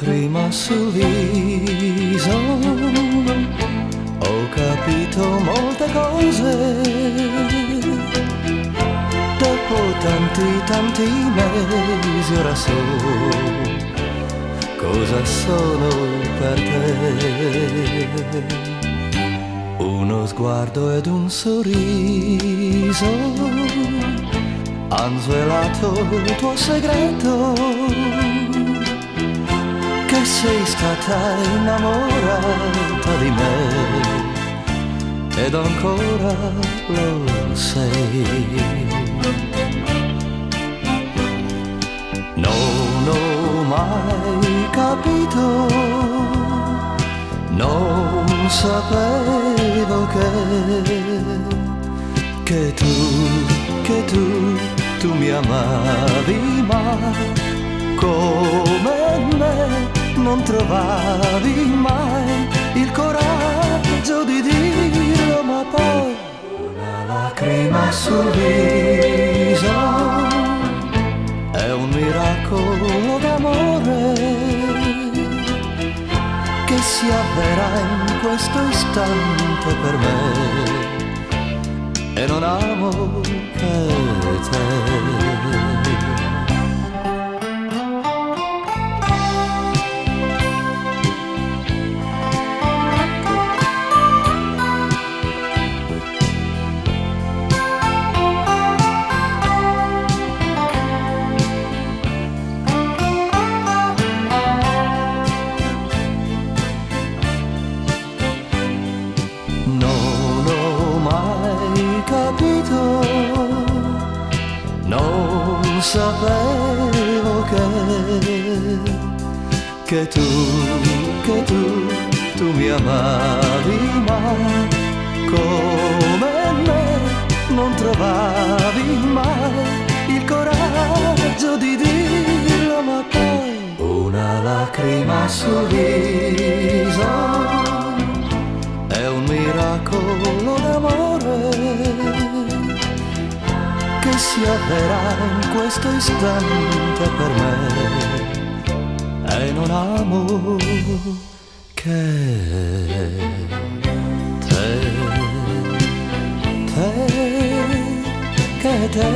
lacrima sul viso, ho capito molte cose. Dopo tanti mesi ora so cosa sono per te. Uno sguardo ed un sorriso han svelato il tuo segreto, che sei stata innamorata di me ed ancora lo sei. Non ho mai capito, non sapevo che tu mi amavi, ma come me non trovavi mai il coraggio di dirlo. Ma poi una lacrima sul viso è un miracolo d'amore che si avvera in questo istante per me, e non amo che te. Non sapevo che tu mi amavi, ma come me non trovavi mai il coraggio di dirlo. Ma poi una lacrima sul viso è un miracolo d'amore che si avvera in questo istante per me, e non amo che te, che te.